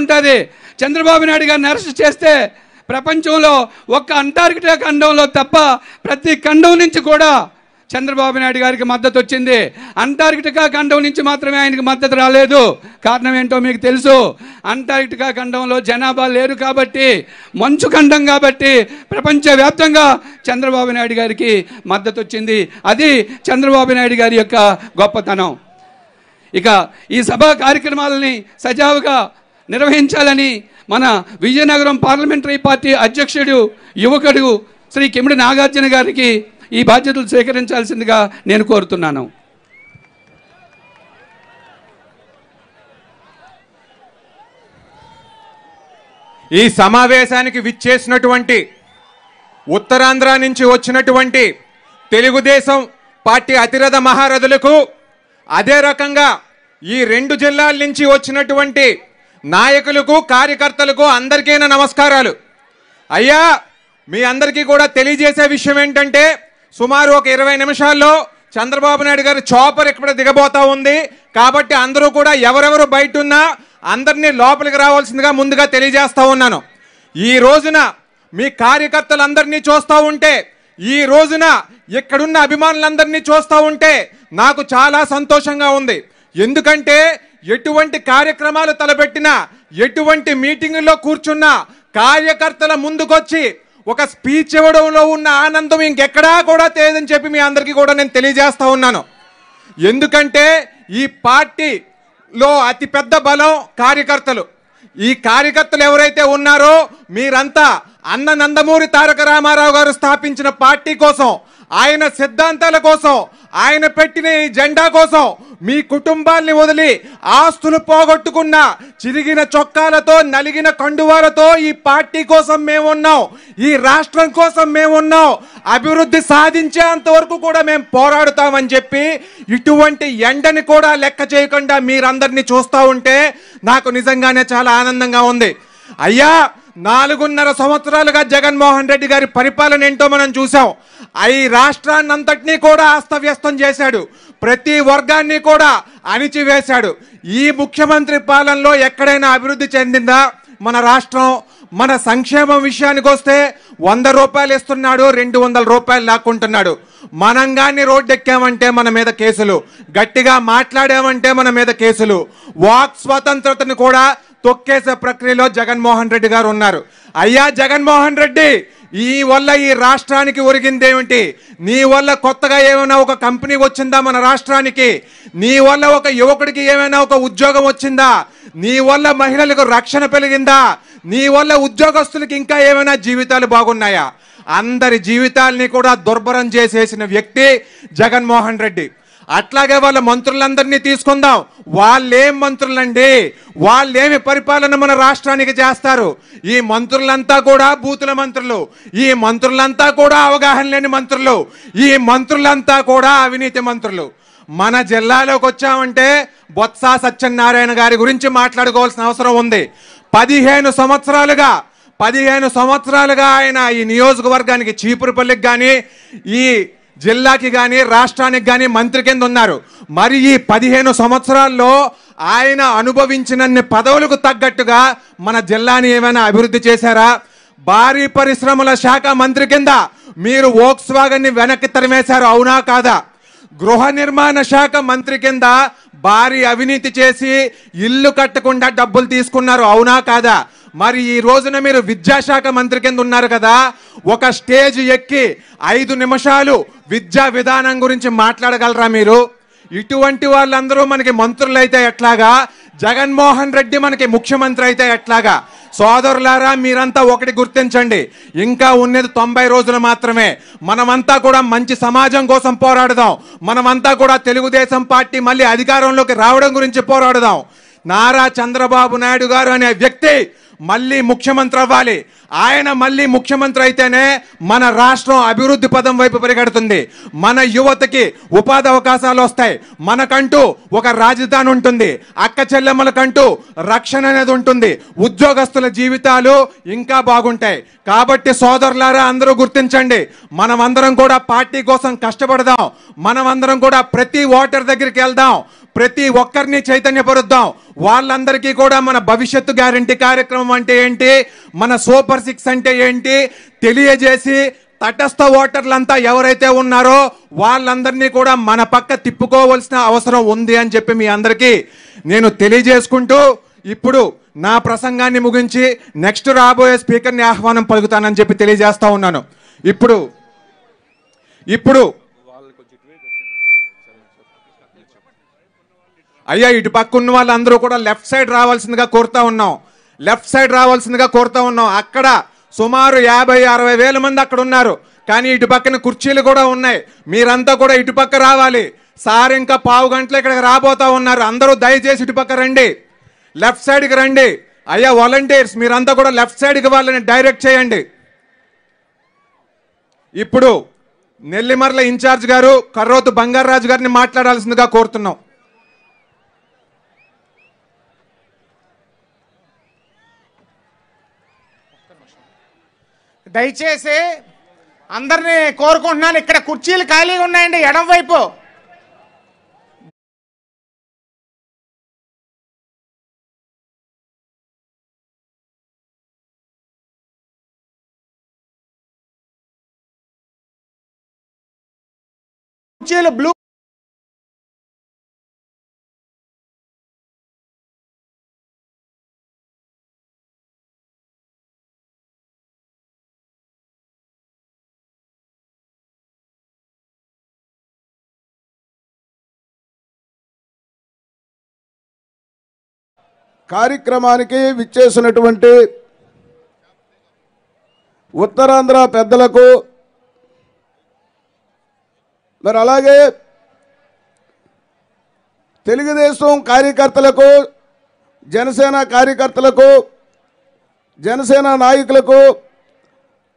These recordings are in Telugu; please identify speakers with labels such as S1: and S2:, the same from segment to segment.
S1: ఉంటుంది. చంద్రబాబు నాయుడు గారిని అరెస్ట్ చేస్తే ప్రపంచంలో ఒక్క అంటార్కిటికా ఖండంలో తప్ప ప్రతి ఖండం నుంచి కూడా చంద్రబాబు నాయుడు గారికి మద్దతు వచ్చింది. అంటార్కిటికా ఖండం నుంచి మాత్రమే ఆయనకి మద్దతు రాలేదు. కారణం ఏంటో మీకు తెలుసు. అంటార్కిటికా ఖండంలో జనాభా లేరు కాబట్టి, మంచు ఖండం కాబట్టి ప్రపంచవ్యాప్తంగా చంద్రబాబు నాయుడు గారికి మద్దతు వచ్చింది. అది చంద్రబాబు నాయుడు గారి యొక్క గొప్పతనం. ఇక ఈ సభా కార్యక్రమాలని సజావుగా నిర్వహించాలని మన విజయనగరం పార్లమెంటరీ పార్టీ అధ్యక్షుడు యువకుడు శ్రీ కిమిడి నాగార్జున గారికి ఈ బాధ్యతలు స్వీకరించాల్సిందిగా నేను కోరుతున్నాను.
S2: ఈ సమావేశానికి విచ్చేసినటువంటి ఉత్తరాంధ్ర నుంచి వచ్చినటువంటి తెలుగుదేశం పార్టీ అతిరథ మహారథులకు, అదే రకంగా ఈ 2 జిల్లాల నుంచి వచ్చినటువంటి నాయకులకు, కార్యకర్తలకు అందరికీ నమస్కారాలు. అయ్యా, మీ అందరికీ కూడా తెలియజేసే విషయం ఏంటంటే, సుమారు ఒక 20 నిమిషాల్లో చంద్రబాబు నాయుడు గారి చాపర్ ఇక్కడ దిగబోతా ఉంది. కాబట్టి అందరూ కూడా ఎవరెవరు బయట ఉన్నా అందరినీ లోపలికి రావాల్సిందిగా ముందుగా తెలియజేస్తా ఉన్నాను. ఈ రోజున మీ కార్యకర్తలందరినీ చూస్తూ ఉంటే, ఈ రోజున ఇక్కడున్న అభిమానులందరినీ చూస్తూ ఉంటే నాకు చాలా సంతోషంగా ఉంది. ఎందుకంటే ఎటువంటి కార్యక్రమాలు తలపెట్టినా, ఎటువంటి మీటింగుల్లో కూర్చున్నా కార్యకర్తల ముందుకొచ్చి ఒక స్పీచ్ ఇవ్వడంలో ఉన్న ఆనందం ఇంకెక్కడా కూడా తెలియదని చెప్పి మీ అందరికీ కూడా నేను తెలియజేస్తా ఉన్నాను. ఎందుకంటే ఈ పార్టీలో అతిపెద్ద బలం కార్యకర్తలు. ఈ కార్యకర్తలు ఎవరైతే ఉన్నారో మీరంతా అన్న నందమూరి తారక రామారావు గారు స్థాపించిన పార్టీ కోసం, ఆయన సిద్ధాంతాల కోసం, ఆయన పెట్టిన ఈ జెండా కోసం మీ కుటుంబాల్ని వదిలి ఆస్తులు పోగొట్టుకున్న, చిరిగిన చొక్కాలతో, నలిగిన కండువాలతో ఈ పార్టీ కోసం మేమున్నాం, ఈ రాష్ట్రం కోసం మేమున్నాం, అభివృద్ధి సాధించేంత వరకు కూడా మేము పోరాడుతామని చెప్పి ఇటువంటి ఎండని కూడా లెక్క చేయకుండా మీరందరినీ చూస్తూ ఉంటే నాకు నిజంగానే చాలా ఆనందంగా ఉంది. అయ్యా, 4.5 సంవత్సరాలుగా జగన్మోహన్ రెడ్డి గారి పరిపాలన ఏంటో మనం చూసాం. ఈ రాష్ట్రాన్ని అంతటినీ కూడా అస్తవ్యస్తం చేశాడు. ప్రతి వర్గాన్ని కూడా అణిచివేశాడు. ఈ ముఖ్యమంత్రి పాలనలో ఎక్కడైనా అభివృద్ధి చెందిందా మన రాష్ట్రం? మన సంక్షేమం విషయానికి వస్తే 100 రూపాయలు ఇస్తున్నాడు, 200 రూపాయలు లాక్కుంటున్నాడు. మనంగాన్ని రోడ్డెక్కామంటే మన మీద కేసులు, గట్టిగా మాట్లాడామంటే మన మీద కేసులు. వాక్ స్వతంత్రతను కూడా తొక్కేసే ప్రక్రియలో జగన్మోహన్ రెడ్డి గారు ఉన్నారు. అయ్యా జగన్మోహన్ రెడ్డి, ఈ వల్ల ఈ రాష్ట్రానికి ఒరిగిందేమిటి? నీ వల్ల కొత్తగా ఏమైనా ఒక కంపెనీ వచ్చిందా మన రాష్ట్రానికి? నీ వల్ల ఒక యువకుడికి ఏమైనా ఒక ఉద్యోగం వచ్చిందా? నీ వల్ల మహిళలకు రక్షణ పెరిగిందా? నీ వల్ల ఉద్యోగస్తులకి ఇంకా ఏమైనా జీవితాలు బాగున్నాయా? అందరి జీవితాల్ని కూడా దుర్భరం చేసేసిన వ్యక్తి జగన్మోహన్ రెడ్డి. అట్లాగే వాళ్ళ మంత్రులందరినీ తీసుకుందాం. వాళ్ళేం మంత్రులండి? వాళ్ళేమి పరిపాలన మన రాష్ట్రానికి చేస్తారు? ఈ మంత్రులంతా కూడా బూతుల మంత్రులు, ఈ మంత్రులంతా కూడా అవగాహన లేని మంత్రులు, ఈ మంత్రులంతా కూడా అవినీతి మంత్రులు. మన జిల్లాలోకి వచ్చామంటే బొత్స సత్యనారాయణ గారి గురించి మాట్లాడుకోవాల్సిన అవసరం ఉంది. 15 సంవత్సరాలుగా ఆయన ఈ నియోజకవర్గానికి, చీపురుపల్లికి కానీ, ఈ జిల్లాకి కానీ, రాష్ట్రానికి కానీ మంత్రి కింద ఉన్నారు. మరి ఈ 15 సంవత్సరాల్లో ఆయన అనుభవించినన్ని పదవులకు తగ్గట్టుగా మన జిల్లాని ఏమైనా అభివృద్ధి చేశారా? భారీ పరిశ్రమల శాఖ మంత్రి కింద మీరు వోక్స్ వాగన్ ని వెనక్కి తరిమేశారు, అవునా కాదా? గృహ నిర్మాణ శాఖ మంత్రి కింద భారీ అవినీతి చేసి ఇల్లు కట్టకుండా డబ్బులు తీసుకున్నారు, అవునా కాదా? మరి ఈ రోజున మీరు విద్యాశాఖ మంత్రి కింద ఉన్నారు కదా. ఒక స్టేజ్ ఎక్కి 5 నిమిషాలు విద్యా విధానం గురించి మాట్లాడగలరా మీరు? ఇటువంటి వాళ్ళందరూ మనకి మంత్రులు అయితే ఎట్లాగా? జగన్మోహన్ రెడ్డి మనకి ముఖ్యమంత్రి అయితే ఎట్లాగా? సోదరులారా, మీరంతా ఒకటి గుర్తించండి, ఇంకా ఉన్నది 90 రోజులు మాత్రమే. మనమంతా కూడా మంచి సమాజం కోసం పోరాడదాం. మనమంతా కూడా తెలుగుదేశం పార్టీ మళ్ళీ అధికారంలోకి రావడం గురించి పోరాడదాం. నారా చంద్రబాబు నాయుడు గారు అనే వ్యక్తి మళ్ళీ ముఖ్యమంత్రి అవ్వాలి. ఆయన మళ్ళీ ముఖ్యమంత్రి అయితేనే మన రాష్ట్రం అభివృద్ధి పదం వైపు పరిగెడుతుంది. మన యువతకి ఉపాధి అవకాశాలు వస్తాయి. మనకంటూ ఒక రాజధాని ఉంటుంది. అక్క చెల్లెమ్మలకంటూ రక్షణ అనేది ఉంటుంది. ఉద్యోగస్తుల జీవితాలు ఇంకా బాగుంటాయి. కాబట్టి సోదరులారా, అందరూ గుర్తించండి, మనమందరం కూడా పార్టీ కోసం కష్టపడదాం. మనమందరం కూడా ప్రతి ఓటర్ దగ్గరికి వెళ్దాం. ప్రతి ఒక్కరిని చైతన్యపరుద్దాం. వాళ్ళందరికీ కూడా మన భవిష్యత్తు గ్యారంటీ కార్యక్రమం అంటే ఏంటి, మన సూపర్ 6 అంటే ఏంటి తెలియజేసి తటస్థ ఓటర్లంతా ఎవరైతే ఉన్నారో వాళ్ళందరినీ కూడా మన పక్క తిప్పుకోవాల్సిన అవసరం ఉంది అని చెప్పి మీ అందరికీ నేను తెలియజేసుకుంటూ ఇప్పుడు నా ప్రసంగాన్ని ముగించి నెక్స్ట్ రాబోయే స్పీకర్ని ఆహ్వానం పలుకుతానని చెప్పి తెలియజేస్తా ఉన్నాను. ఇప్పుడు అయ్యా ఇటు పక్క ఉన్న వాళ్ళందరూ కూడా లెఫ్ట్ సైడ్ రావాల్సిందిగా కోరుతా ఉన్నాం. అక్కడ సుమారు 50-60 వేల మంది అక్కడ ఉన్నారు, కానీ ఇటు పక్కన కుర్చీలు కూడా ఉన్నాయి. మీరంతా కూడా ఇటు పక్క రావాలి. సార్ ఇంకా పావు గంటలు ఇక్కడికి రాబోతా ఉన్నారు. అందరూ దయచేసి ఇటు పక్క రండి, లెఫ్ట్ సైడ్కి రండి. అయ్యా వాలంటీర్స్ మీరంతా కూడా లెఫ్ట్ సైడ్కి వాళ్ళని డైరెక్ట్ చేయండి. ఇప్పుడు నెల్లిమర్ల ఇన్ఛార్జ్ గారు కర్రోతు బంగారాజు గారిని మాట్లాడాల్సిందిగా కోరుతున్నాం.
S3: దయచేసి అందరినీ కోరుకుంటున్నాను, ఇక్కడ కుర్చీలు ఖాళీగా ఉన్నాయండి ఎడం వైపు. కుర్చీలు బ్లూ
S4: కార్యక్రమానికి విచ్చేసినటువంటి ఉత్తరాంధ్ర పెద్దలకు, మరి అలాగే తెలుగుదేశం కార్యకర్తలకు, జనసేన కార్యకర్తలకు, జనసేన నాయకులకు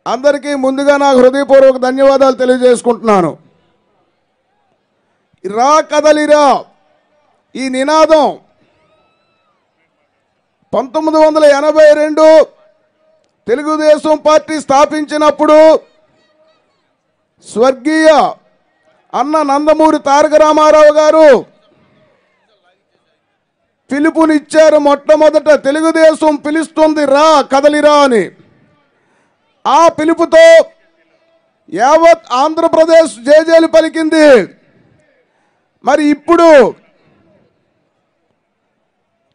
S4: అందరికీ ముందుగా నా హృదయపూర్వక ధన్యవాదాలు తెలియజేసుకుంటున్నాను. రా కదలిరా ఈ నినాదం 1982 తెలుగుదేశం పార్టీ స్థాపించినప్పుడు స్వర్గీయ అన్న నందమూరి తారక రామారావు గారు పిలుపునిచ్చారు. మొట్టమొదట తెలుగుదేశం పిలుస్తుంది రా కదలిరా అని. ఆ పిలుపుతో యావత్ ఆంధ్రప్రదేశ్ జేజేలు పలికింది. మరి ఇప్పుడు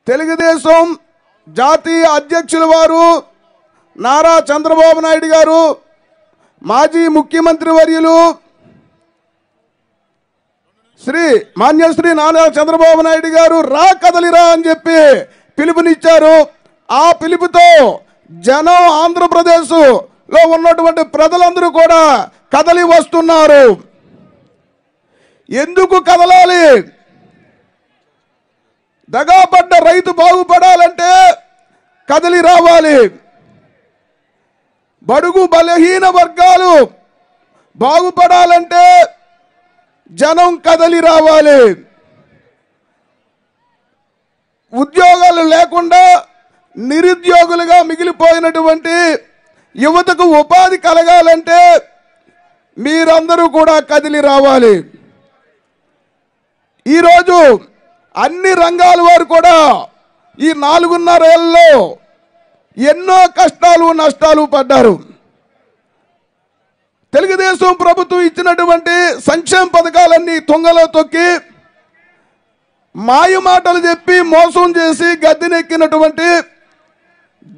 S4: తెలుగుదేశం జాతీయ అధ్యక్షుల వారు నారా చంద్రబాబు నాయుడు గారు, మాజీ ముఖ్యమంత్రి వర్యులు మాన్యశ్రీ నారా చంద్రబాబు నాయుడు గారు రా కదలిరా అని చెప్పి పిలుపునిచ్చారు. ఆ పిలుపుతో జనం ఆంధ్రప్రదేశ్ లో ఉన్నటువంటి ప్రజలందరూ కూడా కదలి వస్తున్నారు. ఎందుకు కదలాలి? దగాపడ్డ రైతు బాగుపడాలంటే కదలి రావాలి. బడుగు బలహీన వర్గాలు బాగుపడాలంటే జనం కదలి రావాలి. ఉద్యోగాలు లేకుండా నిరుద్యోగులుగా మిగిలిపోయినటువంటి యువతకు ఉపాధి కలగాలంటే మీరందరూ కూడా కదిలి రావాలి. ఈరోజు అన్ని రంగాల వారు కూడా ఈ 4.5 ఏళ్లలో ఎన్నో కష్టాలు నష్టాలు పడ్డారు. తెలుగుదేశం ప్రభుత్వం ఇచ్చినటువంటి సంక్షేమ పథకాలన్నీ తుంగలో తొక్కి మాయ మాటలు చెప్పి మోసం చేసి గద్దెనెక్కినటువంటి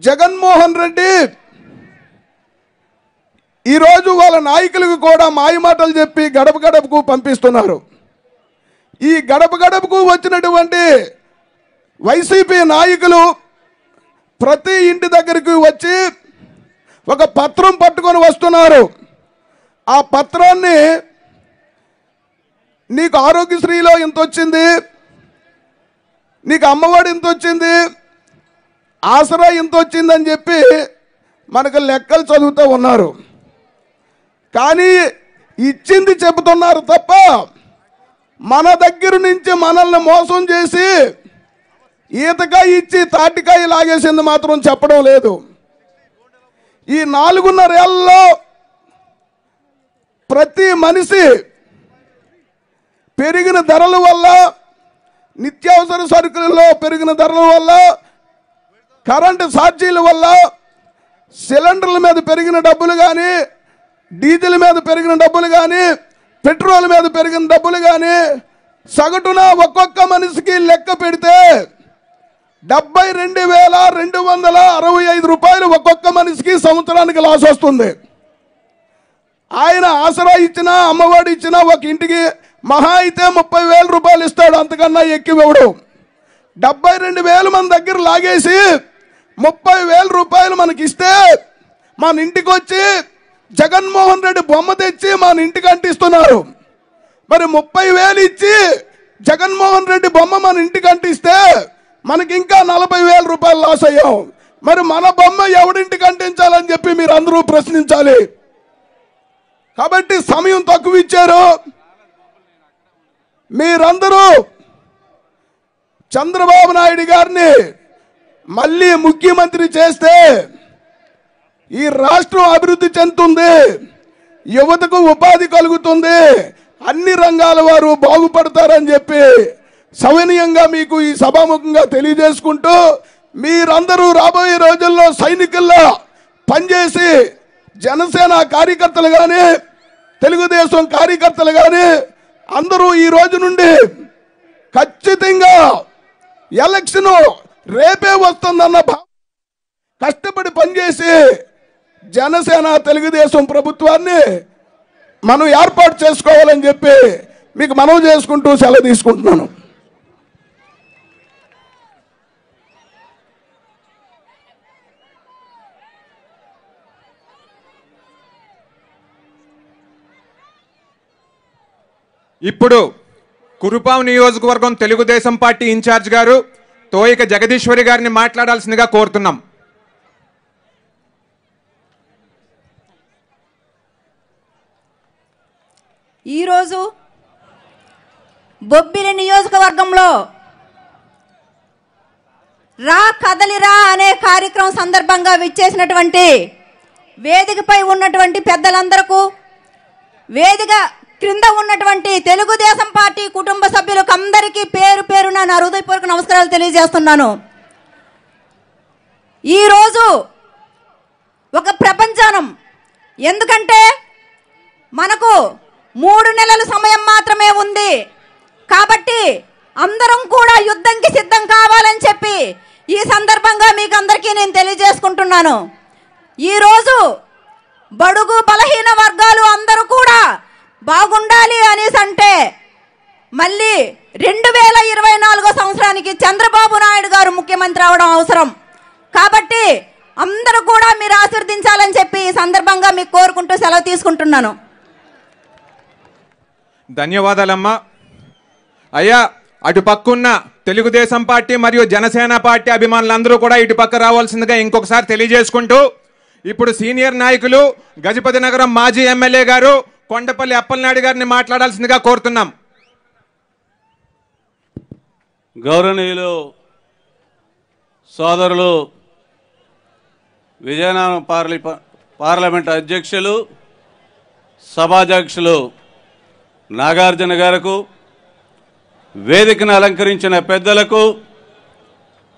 S4: జగన్మోహన్ రెడ్డి ఈరోజు వాళ్ళ నాయకులకు కూడా మాయ మాటలు చెప్పి గడప గడపకు పంపిస్తున్నారు. ఈ గడప గడపకు వచ్చినటువంటి వైసీపీ నాయకులు ప్రతి ఇంటి దగ్గరికి వచ్చి ఒక పత్రం పట్టుకొని వస్తున్నారు. ఆ పత్రాన్ని నీకు ఆరోగ్యశ్రీలో ఇంత వచ్చింది, నీకు అమ్మఒడి ఇంత వచ్చింది, ఆసరా ఇంత వచ్చిందని చెప్పి మనకు లెక్కలు చదువుతూ ఉన్నారు. కానీ ఇచ్చింది చెబుతున్నారు తప్ప మన దగ్గర నుంచి మనల్ని మోసం చేసి ఈతకాయ ఇచ్చి తాటికాయ లాగేసింది మాత్రం చెప్పడం లేదు. ఈ 4.5 ఏళ్లలో ప్రతి మనిషి పెరిగిన ధరల వల్ల, నిత్యావసర సరుకులలో పెరిగిన ధరల వల్ల, కరెంటు ఛార్జీల వల్ల, సిలిండర్ల మీద పెరిగిన డబ్బులు కానీ, డీజిల్ మీద పెరిగిన డబ్బులు కానీ, పెట్రోల్ మీద పెరిగిన డబ్బులు కానీ సగటున ఒక్కొక్క మనిషికి లెక్క పెడితే 72,265 రూపాయలు ఒక్కొక్క మనిషికి సంవత్సరానికి లాస్ వస్తుంది. ఆయన ఆసరా ఇచ్చినా, అమ్మఒడి ఇచ్చినా ఒక ఇంటికి మహా అయితే 30,000 రూపాయలు ఇస్తాడు, అంతకన్నా ఎక్కువడు. 72,000 మన దగ్గర లాగేసి 30,000 రూపాయలు మనకి ఇస్తే మన ఇంటికి వచ్చి జగన్మోహన్ రెడ్డి బొమ్మ తెచ్చి మన ఇంటికి అంటిస్తున్నారు. మరి 30,000 ఇచ్చి జగన్మోహన్ రెడ్డి బొమ్మ మన ఇంటికి అంటిస్తే మనకి ఇంకా 40,000 రూపాయలు లాస్ అయ్యాం. మరి మన బొమ్మ ఎవడింటికి అంటించాలని చెప్పి మీరు అందరూ ప్రశ్నించాలి. కాబట్టి సమయం తక్కువ ఇచ్చారు. మీరందరూ చంద్రబాబు నాయుడు గారిని మళ్ళీ ముఖ్యమంత్రి చేస్తే ఈ రాష్ట్రం అభివృద్ధి చెందుతుంది, యువతకు ఉపాధి కలుగుతుంది, అన్ని రంగాల వారు బాగుపడతారని చెప్పి సవినయంగా మీకు ఈ సభాముఖంగా తెలియజేసుకుంటూ, మీరందరూ రాబోయే రోజుల్లో సైనికుల్లో పనిచేసి జనసేన కార్యకర్తలు కానీ, తెలుగుదేశం కార్యకర్తలు కానీ అందరూ ఈ రోజు నుండి ఖచ్చితంగా ఎలక్షన్ రేపే వస్తుందన్న కష్టపడి పనిచేసి జనసేన తెలుగుదేశం ప్రభుత్వాన్ని మనం ఏర్పాటు చేసుకోవాలని చెప్పి మీకు మనవి చేసుకుంటూ సెలవు తీసుకుంటున్నాను.
S2: ఇప్పుడు కురుపాం నియోజకవర్గం తెలుగుదేశం పార్టీ ఇన్ఛార్జ్ గారు తోయిక జగదీశ్వరి గారిని మాట్లాడాల్సిందిగా కోరుతున్నాం.
S5: ఈరోజు బొబ్బిలి నియోజకవర్గంలో రా కదలిరా అనే కార్యక్రమం సందర్భంగా విచ్చేసినటువంటి వేదికపై ఉన్నటువంటి పెద్దలందరకు, వేదిక క్రింద ఉన్నటువంటి తెలుగుదేశం పార్టీ కుటుంబ సభ్యులకు అందరికీ పేరు పేరున నా హృదయపూర్వక నమస్కారాలు తెలియజేస్తున్నాను. ఈరోజు ఒక ప్రపంచనం, ఎందుకంటే మనకు 3 నెలల సమయం మాత్రమే ఉంది. కాబట్టి అందరం కూడా యుద్ధంకి సిద్ధం కావాలని చెప్పి ఈ సందర్భంగా మీకు అందరికీ నేను తెలియజేసుకుంటున్నాను. ఈరోజు బడుగు బలహీన వర్గాలు అందరూ కూడా బాగుండాలి అనేసి అంటే మళ్ళీ 2024 సంవత్సరానికి చంద్రబాబు నాయుడు గారు ముఖ్యమంత్రి అవడం అవసరం. కాబట్టి అందరూ కూడా మీరు ఆశీర్వదించాలని చెప్పి ఈ సందర్భంగా మీకు కోరుకుంటూ సెలవు తీసుకుంటున్నాను.
S2: ధన్యవాదాలమ్మా. అయ్యా, అటు పక్కున్న తెలుగుదేశం పార్టీ మరియు జనసేన పార్టీ అభిమానులందరూ కూడా ఇటు పక్క రావాల్సిందిగా ఇంకొకసారి తెలియజేసుకుంటూ, ఇప్పుడు సీనియర్ నాయకులు గజపతి నగరం మాజీ ఎమ్మెల్యే గారు కొండపల్లి అప్పలనాయుడు గారిని మాట్లాడాల్సిందిగా కోరుతున్నాం.
S6: గౌరవనీయులు సోదరులు విజయనగరం పార్లమెంట్ అధ్యక్షులు సభాధ్యక్షులు నాగార్జున గారికి, వేదికను అలంకరించిన పెద్దలకు,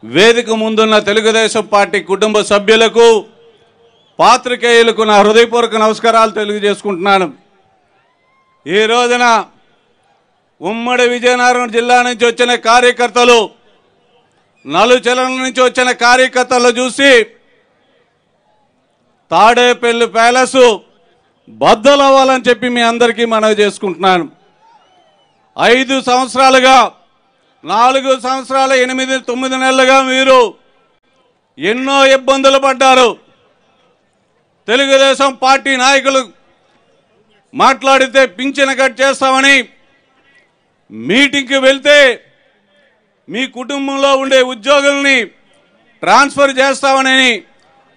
S6: వేదిక ముందున్న తెలుగుదేశం పార్టీ కుటుంబ సభ్యులకు, పాత్రికేయులకు నా హృదయపూర్వక నమస్కారాలు తెలియజేసుకుంటున్నాను. ఈ రోజున ఉమ్మడి విజయనగరం జిల్లా నుంచి వచ్చిన కార్యకర్తలు, నలుచెరల నుంచి వచ్చిన కార్యకర్తలు చూసి తాడేపల్లి ప్యాలెస్ బద్దలవ్వాలని చెప్పి మీ అందరికీ మనవి చేసుకుంటున్నాను. 5 సంవత్సరాలుగా, 4 సంవత్సరాల 8-9 నెలలుగా మీరు ఎన్నో ఇబ్బందులు పడ్డారు. తెలుగుదేశం పార్టీ నాయకులు మాట్లాడితే పింఛను కట్ చేస్తామని, మీటింగ్కి వెళ్తే మీ కుటుంబంలో ఉండే ఉద్యోగుల్ని ట్రాన్స్ఫర్ చేస్తామని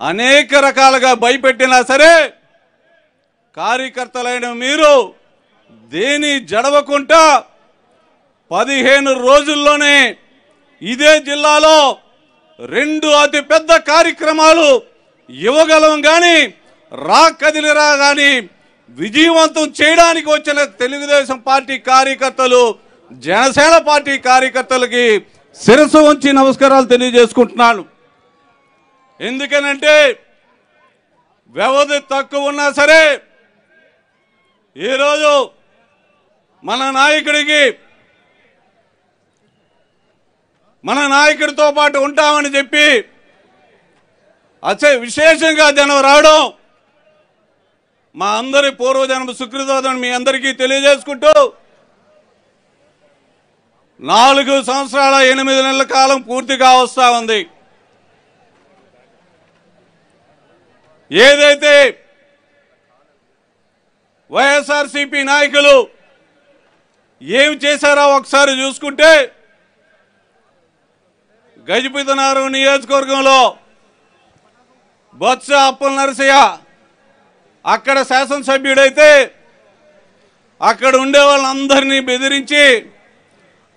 S6: అనేక రకాలుగా భయపెట్టినా సరే కార్యకర్తలైన మీరు దేని జడవకుండా 15 రోజుల్లోనే ఇదే జిల్లాలో 2 అతిపెద్ద కార్యక్రమాలు ఇవ్వగలం. కానీ రా కదిలిరా కానీ విజయవంతం చేయడానికి వచ్చిన తెలుగుదేశం పార్టీ కార్యకర్తలు జనసేన పార్టీ కార్యకర్తలకి శిరస్సు ఉంచి నమస్కారాలు తెలియజేసుకుంటున్నాను. ఎందుకనంటే వ్యవధి తక్కువ ఉన్నా సరే ఈరోజు మన నాయకుడితో పాటు ఉంటామని చెప్పి విశేషంగా జనం రావడం మా అందరి పూర్వజన్మ సుకృతోదని మీ అందరికీ తెలియజేసుకుంటూ 4 సంవత్సరాల 8 నెలల కాలం పూర్తిగా వస్తా ఉంది. ఏదైతే వైఎస్ఆర్సీపీ నాయకులు ఏం చేశారో ఒకసారి చూసుకుంటే గజపతినగరం నియోజకవర్గంలో బొత్స అప్పలనరసయ్య అక్కడ శాసనసభ్యుడైతే అక్కడ ఉండే వాళ్ళందరినీ బెదిరించి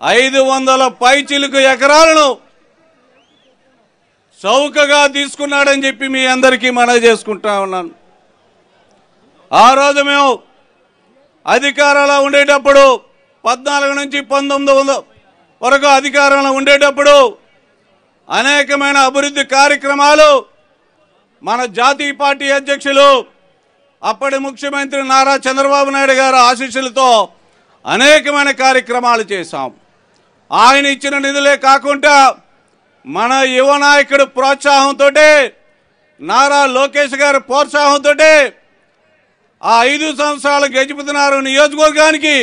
S6: 500 పైచిలుకు ఎకరాలను చౌకగా తీసుకున్నాడని చెప్పి మీ అందరికీ మనవి చేసుకుంటా ఉన్నాను. ఆ రోజు మేము అధికారంలో ఉండేటప్పుడు 14 నుంచి 19 వరకు అధికారంలో ఉండేటప్పుడు అనేకమైన అభివృద్ధి కార్యక్రమాలు మన జాతీయ పార్టీ అధ్యక్షులు అప్పటి ముఖ్యమంత్రి నారా చంద్రబాబు నాయుడు గారి ఆశీస్సులతో అనేకమైన కార్యక్రమాలు చేశాం. ఆయన ఇచ్చిన నిధులే కాకుండా మన యువ నాయకుడు ప్రోత్సాహంతో నారా లోకేష్ గారి ప్రోత్సాహంతో ఆ 5 సంవత్సరాల గజపతినగరం నియోజకవర్గానికి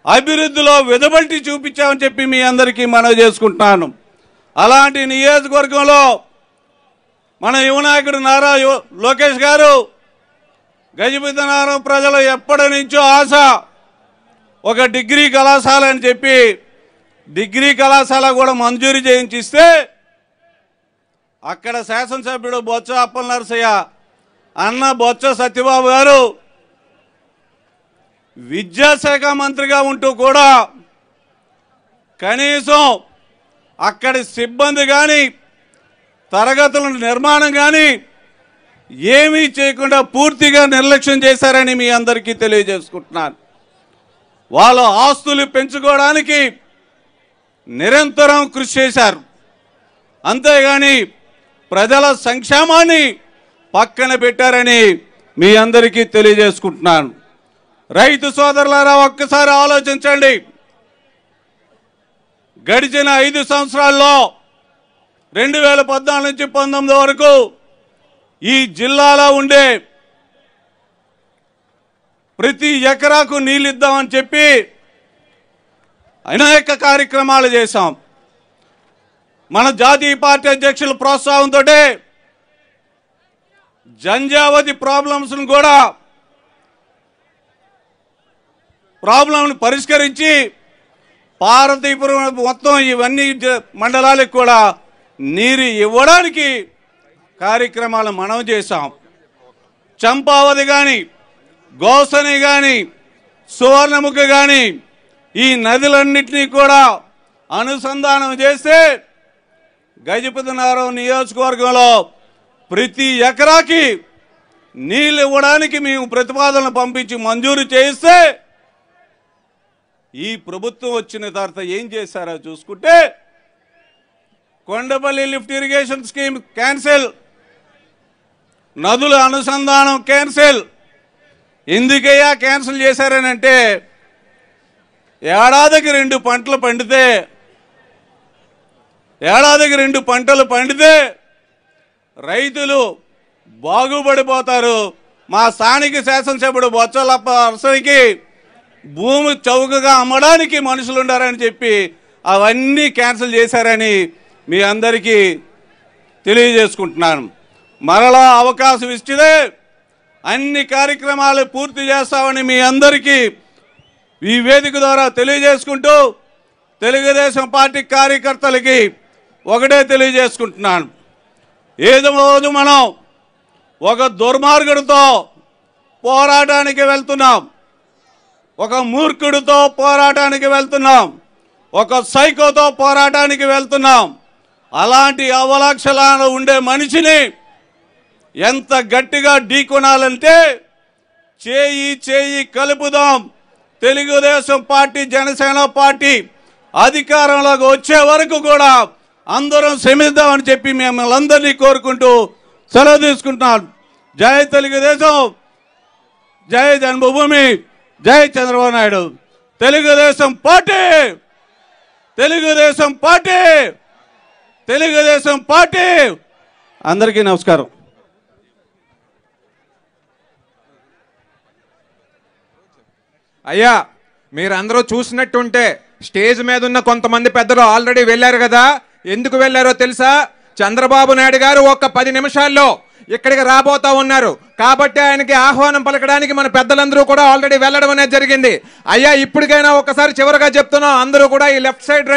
S6: అభివృద్ధిలో వెదబల్టి చూపించామని చెప్పి మీ అందరికీ మనవి చేసుకుంటున్నాను. అలాంటి నియోజకవర్గంలో మన యువ నాయకుడు నారా లోకేష్ గారు గజపతినగరం ప్రజలు ఎప్పటి నుంచో ఆశ ఒక డిగ్రీ కళాశాల అని చెప్పి డిగ్రీ కళాశాల కూడా మంజూరు చేయించిస్తే అక్కడ శాసనసభ్యుడు బొత్స అప్పలనరసయ్య అన్న బొత్స సత్యబాబు గారు విద్యాశాఖ మంత్రిగా ఉంటూ కూడా కనీసం అక్కడి సిబ్బంది కానీ తరగతుల నిర్మాణం కానీ ఏమీ చేయకుండా పూర్తిగా నిర్లక్ష్యం చేశారని మీ అందరికీ తెలియజేసుకుంటున్నాను. వాళ్ళ ఆస్తులు పెంచుకోవడానికి నిరంతరం కృషి చేశారు. అంతేగాని ప్రజల సంక్షేమాన్ని పక్కన పెట్టారని మీ అందరికీ తెలియజేసుకుంటున్నాను. రైతు సోదరులారా ఒక్కసారి ఆలోచించండి. గడిచిన 5 సంవత్సరాల్లో 2014 నుంచి 19 వరకు ఈ జిల్లాలో ఉండే ప్రతి ఎకరాకు నీళ్ళు ఇద్దామని చెప్పి అనేక కార్యక్రమాలు చేశాం. మన జాతీయ పార్టీ అధ్యక్షుల ప్రోత్సాహంతో జంజావతి ప్రాబ్లమ్స్ను కూడా ప్రాబ్లంను పరిష్కరించి పార్వతీపురం మొత్తం ఇవన్నీ మండలాలకు కూడా నీరు ఇవ్వడానికి కార్యక్రమాలు మనం చేశాం. చంపావతి కానీ గోసని కానీ సువర్ణముఖ కానీ ఈ నదులన్నింటినీ కూడా అనుసంధానం చేస్తే గజపతినగరం నియోజకవర్గంలో ప్రతి ఎకరాకి నీళ్ళు ఇవ్వడానికి మేము ప్రతిపాదనలు పంపించి మంజూరు చేయిస్తే ఈ ప్రభుత్వం వచ్చిన తర్వాత ఏం చేశారో చూసుకుంటే Kondapalli lift irrigation scheme cancel, నదుల అనుసంధానం క్యాన్సిల్. ఎందుకయ్యా క్యాన్సిల్ చేశారనంటే ఏడాదికి 2 పంటలు పండితే రైతులు బాగుపడిపోతారు. మా స్థానిక శాసనసభ్యుడు బొత్స అప్పలనరసయ్యకి భూమి చౌకగా అమ్మడానికి మనుషులు ఉండారని చెప్పి అవన్నీ క్యాన్సిల్ చేశారని మీ అందరికీ తెలియజేసుకుంటున్నాను. మరలా అవకాశం ఇస్తే అన్ని కార్యక్రమాలు పూర్తి చేస్తామని మీ అందరికీ ఈ వేదిక ద్వారా తెలియజేసుకుంటూ తెలుగుదేశం పార్టీ కార్యకర్తలకి ఒకటే తెలియజేసుకుంటున్నాను. ఏదో రోజు మనం ఒక దుర్మార్గుడితో పోరాటానికి వెళ్తున్నాం, ఒక మూర్ఖుడితో పోరాటానికి వెళ్తున్నాం, ఒక సైకోతో పోరాటానికి వెళ్తున్నాం. అలాంటి అవలక్షణాలు ఉండే మనిషిని ఎంత గట్టిగా ఢీకొనాలంటే చేయి కలుపుదాం తెలుగుదేశం పార్టీ జనసేన పార్టీ అధికారంలోకి వచ్చే వరకు కూడా అందరం శ్రమిద్దామని చెప్పి మిమ్మల్ని అందరినీ కోరుకుంటూ సెలవు తీసుకుంటున్నాను. జై తెలుగుదేశం, జై జన్మభూమి, జై Chandrababu Naidu. Telugu Desam party, Telugu Desam party, Telugu Desam party. అందరికీ నమస్కారం.
S2: అయ్యా, మీరందరూ చూసినట్టుంటే స్టేజ్ మీద ఉన్న కొంతమంది పెద్దలు ఆల్రెడీ వెళ్ళారు కదా. ఎందుకు వెళ్ళారో తెలుసా? చంద్రబాబు నాయుడు గారు ఒక 10 నిమిషాల్లో ఇక్కడికి రాబోతా ఉన్నారు కాబట్టి ఆయనకి ఆహ్వానం పలకడానికి మన పెద్దలందరూ కూడా ఆల్రెడీ వెళ్ళడం అనేది జరిగింది. అయ్యా, ఇప్పటికైనా ఒకసారి చివరిగా చెప్తున్నాం, అందరూ కూడా ఈ లెఫ్ట్ సైడ్